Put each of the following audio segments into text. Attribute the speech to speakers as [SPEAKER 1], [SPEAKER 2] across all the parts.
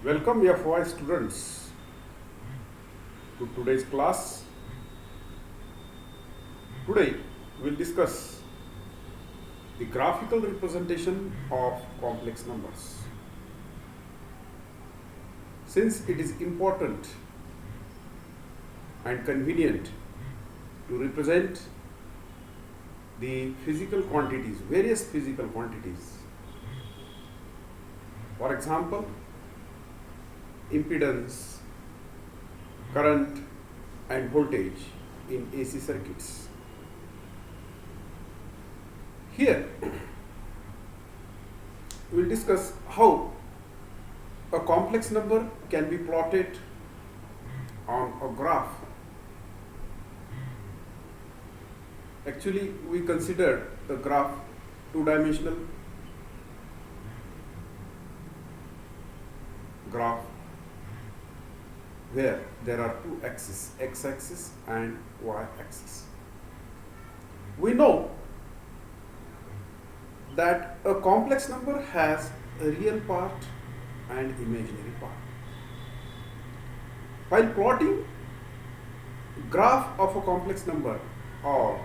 [SPEAKER 1] Welcome FY students to today's class. Today we'll discuss the graphical representation of complex numbers. Since it is important and convenient to represent the physical quantities, various physical quantities. For example, impedance, current and voltage in AC circuits. Here we will discuss how a complex number can be plotted on a graph. Actually, we considered the graph two-dimensional graph where there are two axes, x-axis and y-axis. We know that a complex number has a real part and imaginary part. While plotting graph of a complex number or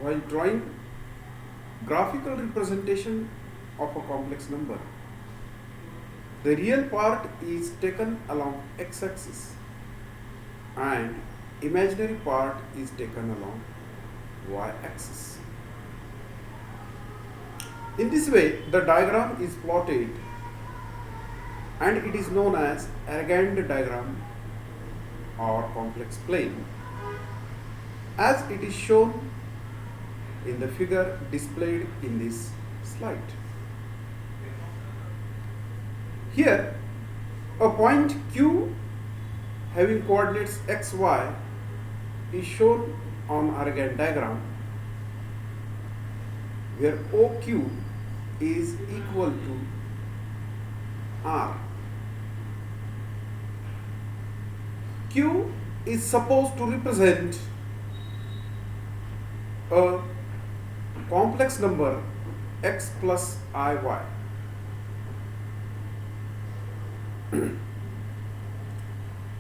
[SPEAKER 1] while drawing graphical representation of a complex number, the real part is taken along x-axis and imaginary part is taken along y-axis. In this way, the diagram is plotted and it is known as Argand diagram or complex plane, as it is shown in the figure displayed in this slide. Here, a point Q having coordinates x, y is shown on Argand diagram, where OQ is equal to R. Q is supposed to represent a complex number x plus IY.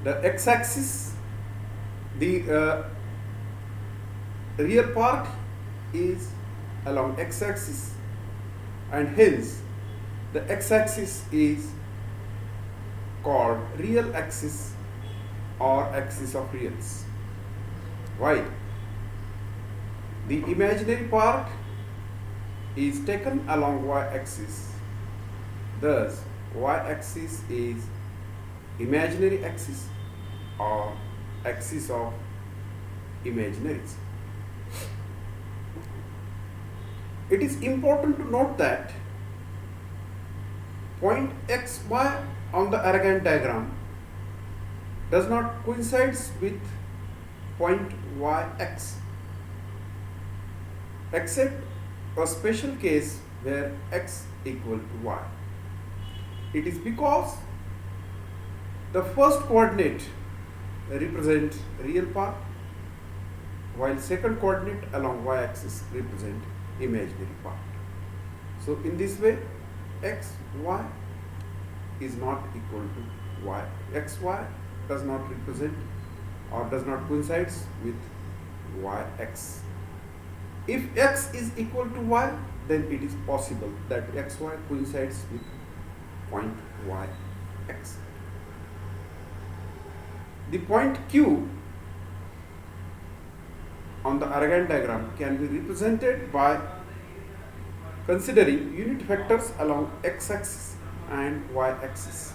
[SPEAKER 1] The x-axis, the real part is along x-axis, and hence the x-axis is called real axis or axis of reals. While the imaginary part is taken along y-axis, thus y-axis is imaginary axis or axis of imaginaries. It is important to note that point xy on the Argand diagram does not coincide with point yx, except a special case where x equal to y. It is because the first coordinate represent real part, while second coordinate along y-axis represent imaginary part. So in this way, x, y is not equal to y. X, y does not represent or does not coincide with yx. If x is equal to y, then it is possible that xy coincides with point yx. The point Q on the Argand diagram can be represented by considering unit vectors along x-axis and y-axis,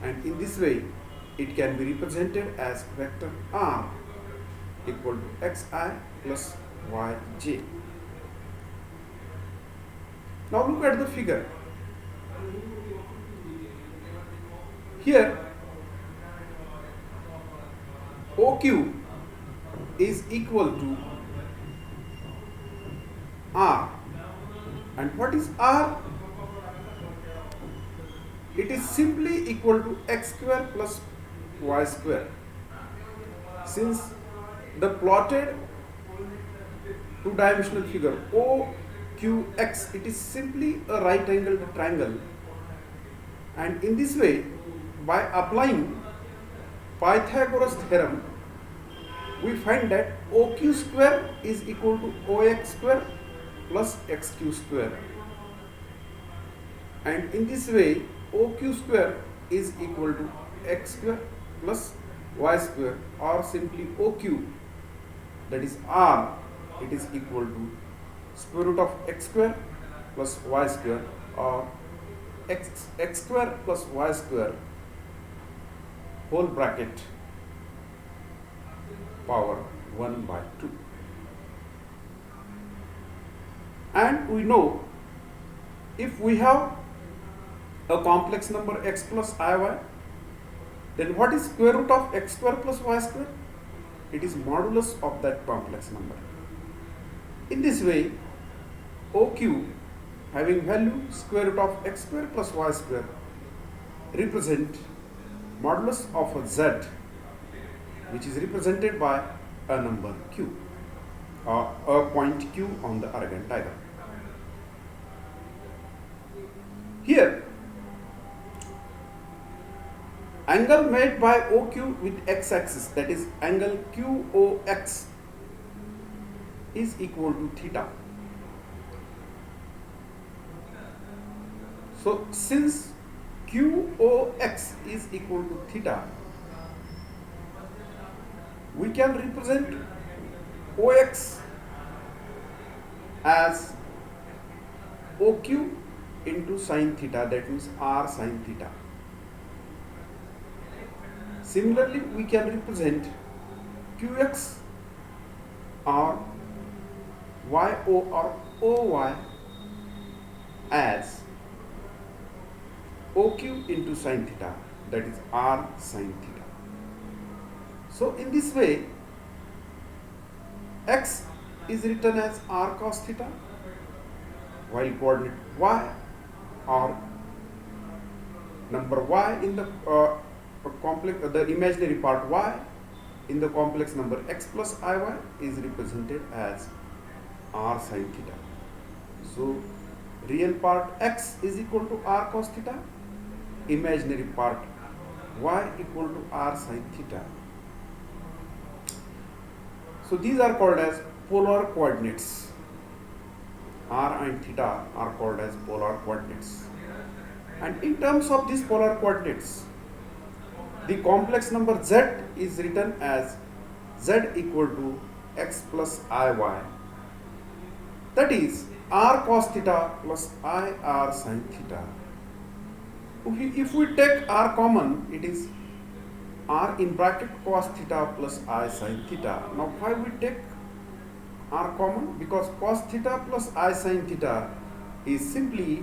[SPEAKER 1] and in this way it can be represented as vector r equal to xi plus yj. Now look at the figure. Here OQ is equal to R. And what is R? It is simply equal to x square plus y square. Since the plotted two-dimensional figure OQX, it is simply a right angled triangle, And in this way, by applying Pythagoras theorem, we find that OQ square is equal to OX square plus XQ square. And in this way, OQ square is equal to X square plus Y square, or simply OQ, that is R, it is equal to square root of X square plus Y square, or X square plus Y square whole bracket power 1 by 2. And we know, if we have a complex number x plus iy, then what is square root of x square plus y square? It is modulus of that complex number. In this way, OQ having value square root of x square plus y square represent modulus of a z, which is represented by a number q, or a point q on the Argand diagram. Here, angle made by OQ with x-axis, that is angle QOX, is equal to theta. So since QOX is equal to theta, we can represent OX as OQ into sin theta, that means R sin theta. Similarly, we can represent QX or YO or OY as OQ into sin theta, that is R sin theta. So in this way, X is written as R cos theta, while coordinate Y, or number Y in the complex, the imaginary part Y in the complex number x plus iy is represented as R sin theta. So real part x is equal to R cos theta, imaginary part y equal to R sin theta. So these are called as polar coordinates. R and theta are called as polar coordinates. And in terms of these polar coordinates, the complex number z is written as z equal to x plus iy, that is R cos theta plus IR sin theta. If we take R common, it is R in bracket cos theta plus I sin theta. Now why we take R common? Because cos theta plus I sin theta is simply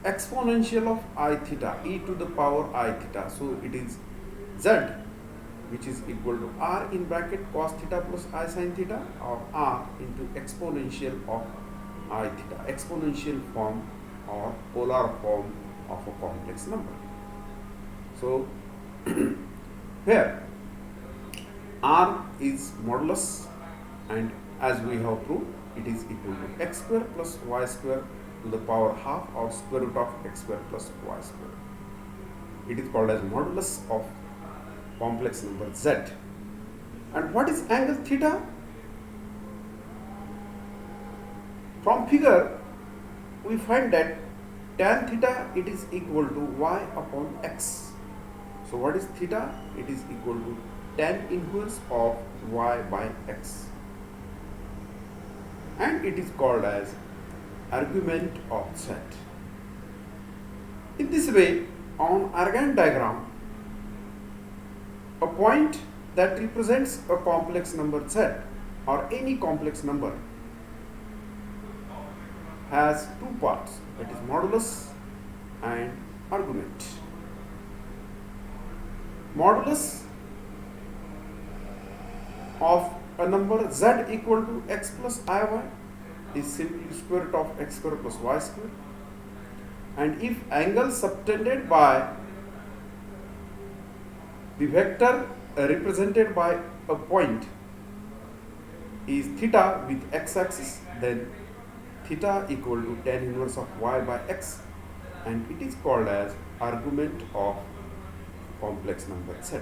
[SPEAKER 1] exponential of I theta, e to the power I theta. So it is z, which is equal to R in bracket cos theta plus I sin theta, or R into exponential of I theta, exponential form or polar form of a complex number. So here R is modulus, and as we have proved, it is equal to x square plus y square to the power half, or square root of x square plus y square. It is called as modulus of complex number z. And what is angle theta? From figure, we find that tan theta, it is equal to y upon x. So what is theta? It is equal to tan inverse of y by x. And it is called as argument of z. In this way, on Argand diagram, a point that represents a complex number z, or any complex number, has two parts, that is modulus and argument. Modulus of a number z equal to x plus iy is simply square root of x square plus y square. And if angle subtended by the vector represented by a point is theta with x axis, then theta equal to tan inverse of y by x. and it is called as argument of complex number Z,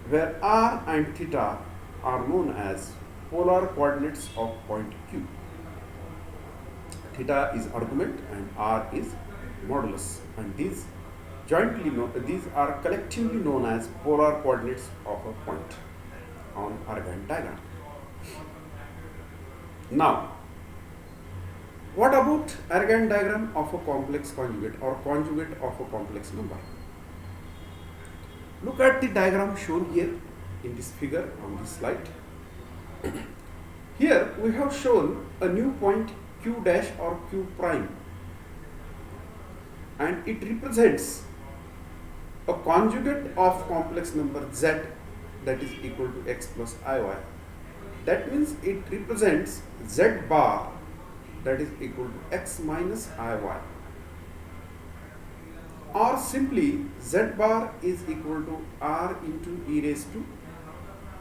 [SPEAKER 1] where r and theta are known as polar coordinates of point Q. Theta is argument and r is modulus, and these are collectively known as polar coordinates of a point on Argand diagram. Now, what about Argand diagram of a complex conjugate or conjugate of a complex number? Look at the diagram shown here in this figure on this slide. Here we have shown a new point Q dash or Q prime, and it represents a conjugate of complex number Z that is equal to x plus iy. That means it represents Z bar that is equal to x minus iy, or simply Z bar is equal to r into e raised to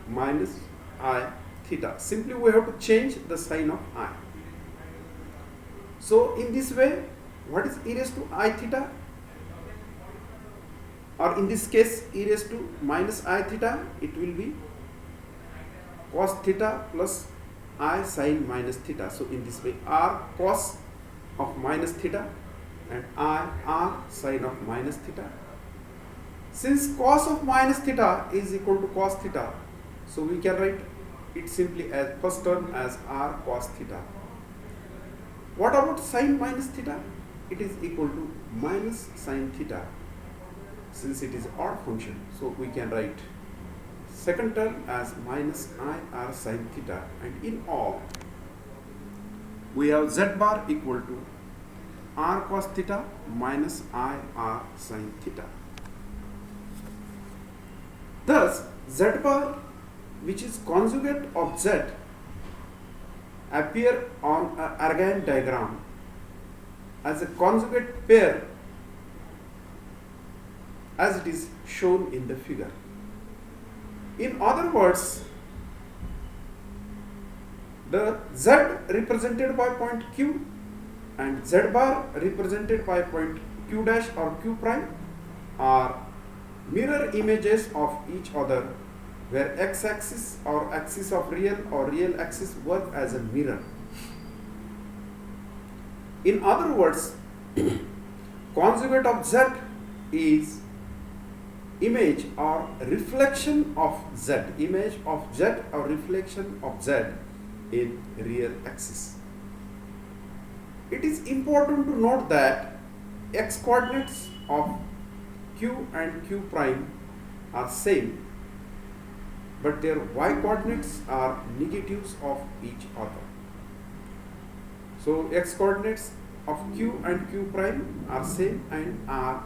[SPEAKER 1] minus I theta. Simply we have to change the sign of I. So in this way, what is e raised to I theta? Or in this case, e raised to minus I theta, it will be cos theta plus I sin minus theta. So in this way, r cos of minus theta and I r sin of minus theta. Since cos of minus theta is equal to cos theta, so we can write it simply as first term as r cos theta. What about sin minus theta? It is equal to minus sin theta, since it is odd function. So we can write second term as minus I r sin theta, and in all we have Z bar equal to r cos theta minus I r sin theta. Thus Z bar, which is conjugate of Z, appear on an Argand diagram as a conjugate pair as it is shown in the figure. In other words, the Z represented by point Q and Z bar represented by point Q dash or Q prime are mirror images of each other, where x-axis or axis of real or real axis work as a mirror. In other words, conjugate of Z is image or reflection of Z, image of Z or reflection of Z in real axis. It is important to note that x coordinates of Q and Q prime are same, but their y coordinates are negatives of each other. So x coordinates of Q and Q prime are same and are,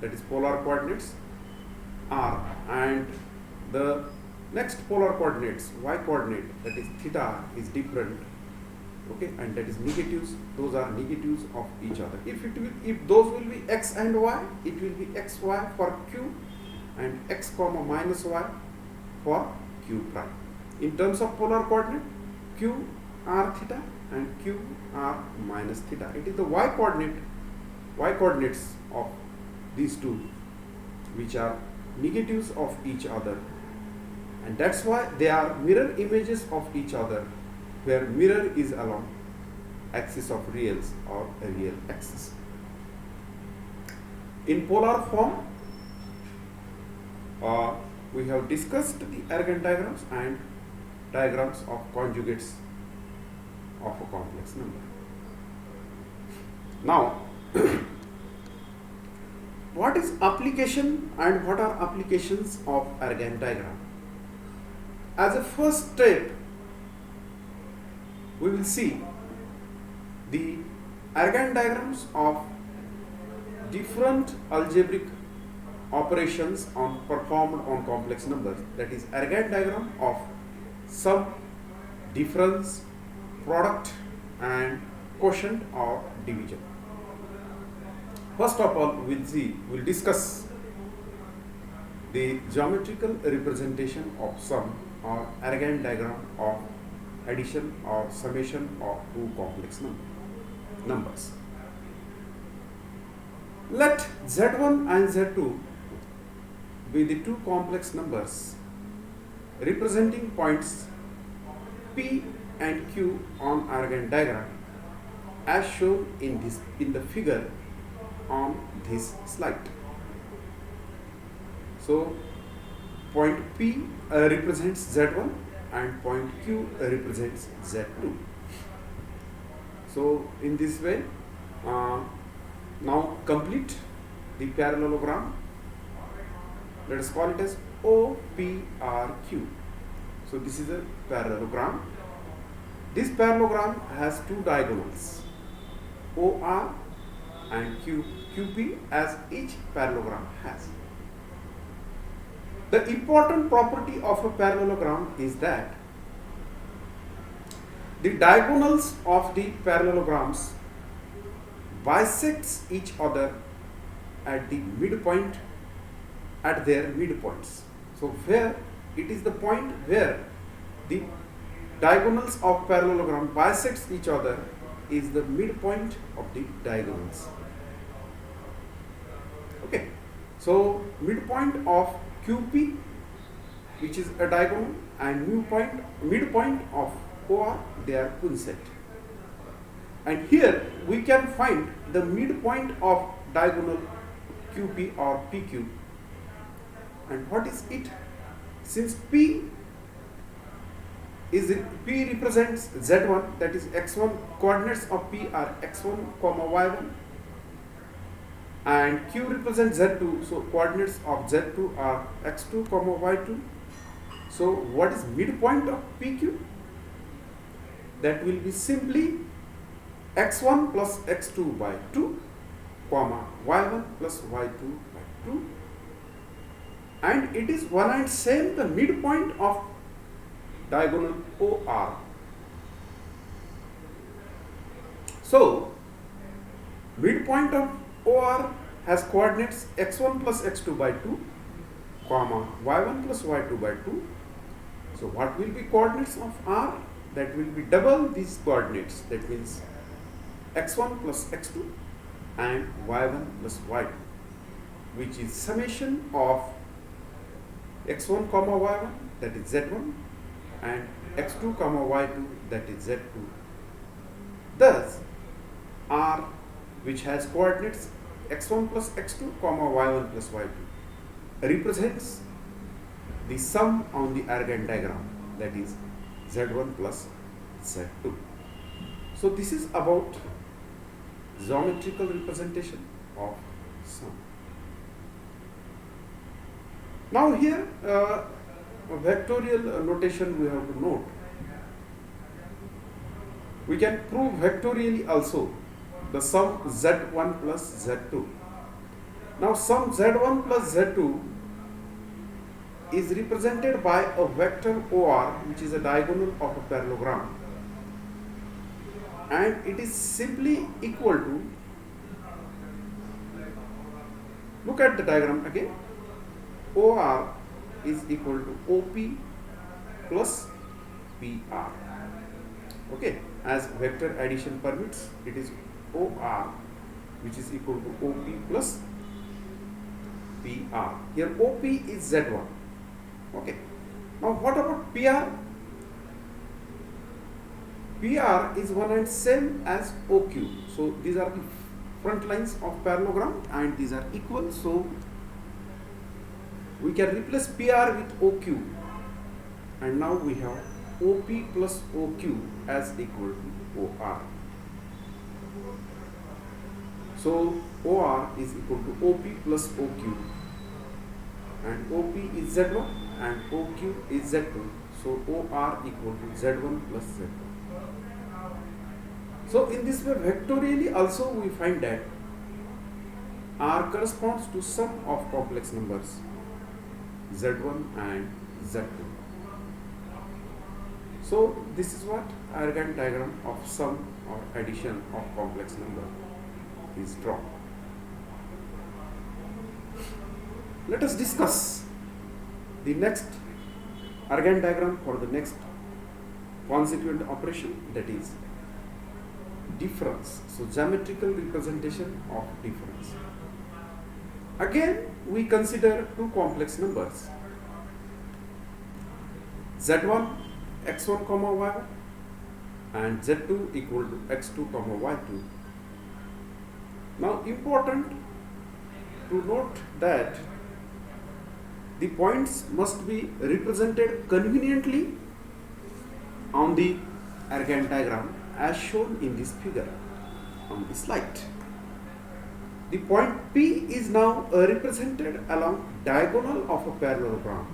[SPEAKER 1] that is polar coordinates, are, and the next polar coordinates, y coordinate, that is theta, is different, okay, and that is negatives. Those are negatives of each other. If those will be x and y, it will be xy for Q and x comma minus y for Q prime. In terms of polar coordinate, Q r theta and Q r minus theta. It is the y coordinates of these two which are negatives of each other, and that's why they are mirror images of each other, where mirror is along axis of reals or a real axis. In polar form, we have discussed the Argand diagrams and diagrams of conjugates of a complex number. Now, what is application and what are applications of Argand diagram? As a first step, we will see the Argand diagrams of different algebraic operations performed on complex numbers. That is Argand diagram of sum, difference, product and quotient or division. First of all, we'll discuss the geometrical representation of sum or Argand diagram of addition or summation of two complex numbers. Let Z1 and Z2 be the two complex numbers representing points P and Q on Argand diagram as shown in the figure on this slide. So point P represents Z1 and point Q represents Z2. So in this way, now complete the parallelogram. Let us call it as OPRQ. So this is a parallelogram. This parallelogram has two diagonals, OR and QP, as each parallelogram has. The important property of a parallelogram is that the diagonals of the parallelograms bisects each other at the midpoint, at their midpoints. So where it is the point where the diagonals of parallelogram bisects each other is the midpoint of the diagonals. Okay, so midpoint of QP, which is a diagonal, and midpoint of OR, they are coincident. And here we can find the midpoint of diagonal QP or PQ. And what is it? Since P represents Z1, that is x1, coordinates of P are x1, y1, and Q represents Z2, so coordinates of Z2 are x2, y2. So what is midpoint of PQ? That will be simply x1 plus x2 by 2, y1 plus y2 by 2, and it is one and same the midpoint of diagonal OR. So midpoint of OR has coordinates x1 plus x2 by 2, y1 plus y2 by 2. So what will be coordinates of R? That will be double these coordinates. That means x1 plus x2 and y1 plus y2, which is summation of x1 y1, that is z1, and x2 y2, that is z2. Thus R, which has coordinates x1 plus x2 y1 plus y2, represents the sum on the Argand diagram, that is z1 plus z2. So this is about geometrical representation of sum. Now here a vectorial notation we have to note. We can prove vectorially also the sum z1 plus z2. Now sum z1 plus z2 is represented by a vector OR, which is a diagonal of a parallelogram, and it is simply equal to, look at the diagram again, OR is equal to OP plus PR. Okay, as vector addition permits, it is OR which is equal to OP plus PR. Here OP is Z1. Okay, now what about PR? PR is one and same as OQ. So these are the front lines of parallelogram and these are equal. So we can replace PR with OQ, and now we have OP plus OQ as equal to OR. So OR is equal to OP plus OQ, and OP is Z1 and OQ is Z2. So OR equal to Z1 plus Z2. So in this way, vectorially also we find that R corresponds to sum of complex numbers Z1 and Z2. So this is what Argand diagram of sum or addition of complex number is drawn. Let us discuss the next Argand diagram for the next consequent operation, that is difference. So geometrical representation of difference. Again, we consider two complex numbers z1 x1 comma y1 and z2 equal to x2 comma y2. Now important to note that the points must be represented conveniently on the Argand diagram as shown in this figure on the slide. The point P is now represented along diagonal of a parallelogram,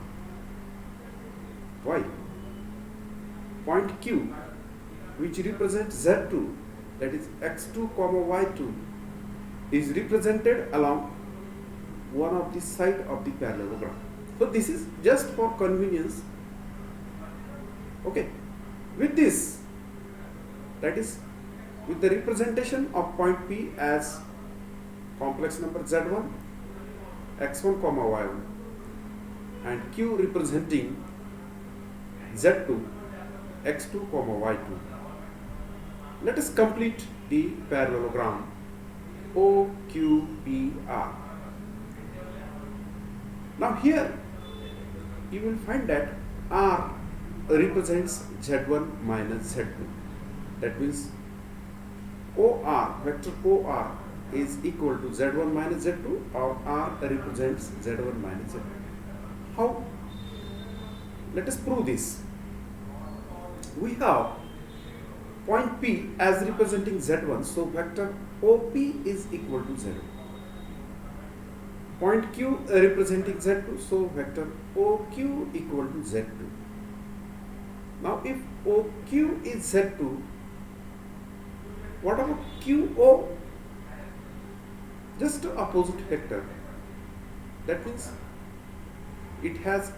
[SPEAKER 1] while point Q, which represents Z2, that is x2 comma y2, is represented along one of the side of the parallelogram. So this is just for convenience. Okay, with this, that is with the representation of point P as complex number z1 x1 comma y1 and Q representing z2 x2 comma y2. Let us complete the parallelogram OQPR. Now here you will find that R represents z1 minus z2. That means OR, vector OR is equal to z1 minus z2, or R represents z1 minus z2. How? Let us prove this. We have point P as representing z1, so vector OP is equal to z1. Point Q representing z2, so vector OQ equal to z2. Now if OQ is z2, what about QO? Just the opposite vector. That means it has,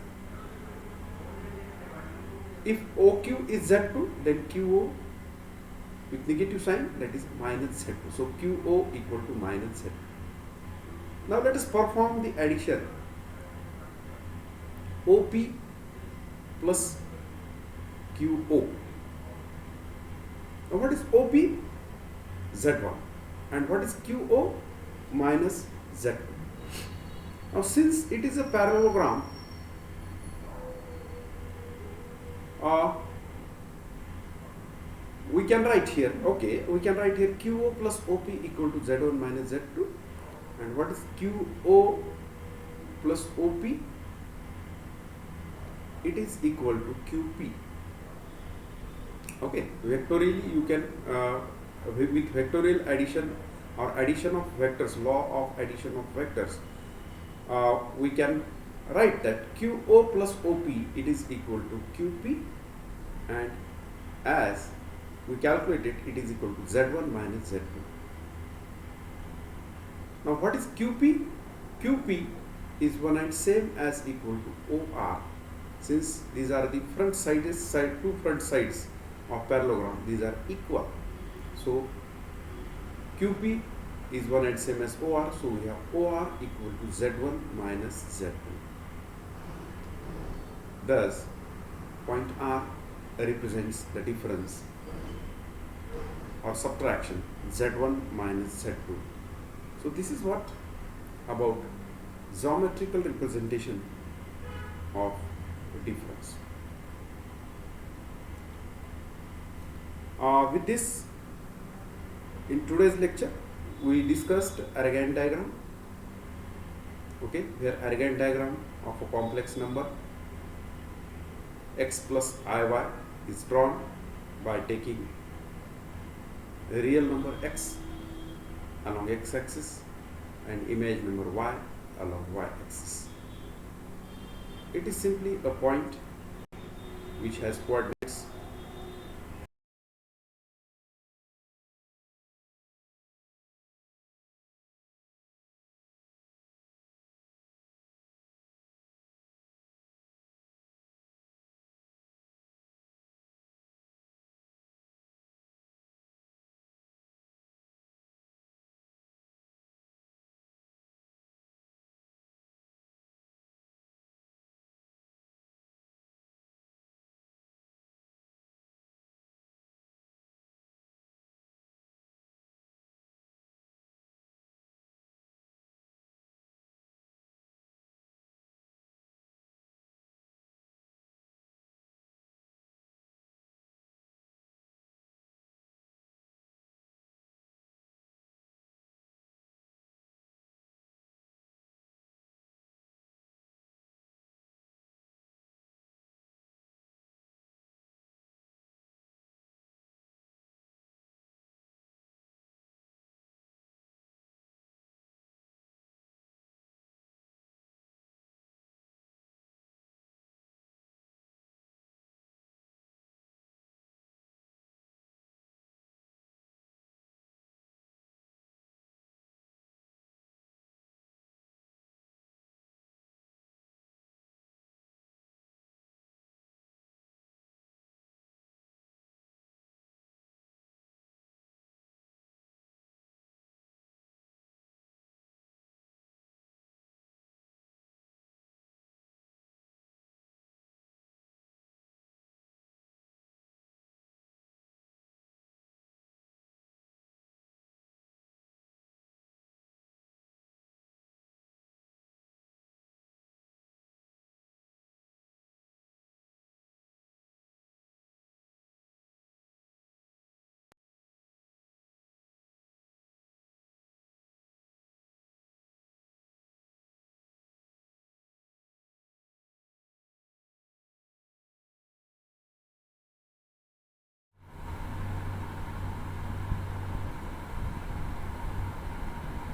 [SPEAKER 1] if OQ is z2, then QO with negative sign, that is minus z2. So QO equal to minus z2. Now let us perform the addition. OP plus QO. Now what is OP? Z1. And what is QO? Minus Z2. Now since it is a parallelogram, we can write here, okay, we can write here QO plus OP equal to Z1 minus Z2. And what is QO plus OP? It is equal to QP. Okay, vectorially you can, with vectorial addition or addition of vectors, law of addition of vectors, we can write that QO plus OP, it is equal to QP, and as we calculate it, it is equal to Z1 minus Z2. Now what is QP? QP is one and same as equal to OR, since these are the front sides, two front sides of parallelogram, these are equal. So QP is one and same as OR, so we have OR equal to Z1 minus Z2. Thus, point R represents the difference or subtraction Z1 minus Z2. So this is what about geometrical representation of difference. With this, in today's lecture, we discussed Argand diagram. Okay, where Argand diagram of a complex number x plus iy is drawn by taking a real number x along x-axis and image number y along y-axis. It is simply a point which has coordinates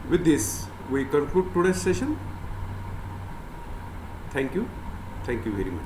[SPEAKER 1] With this, we conclude today's session. Thank you. Thank you very much.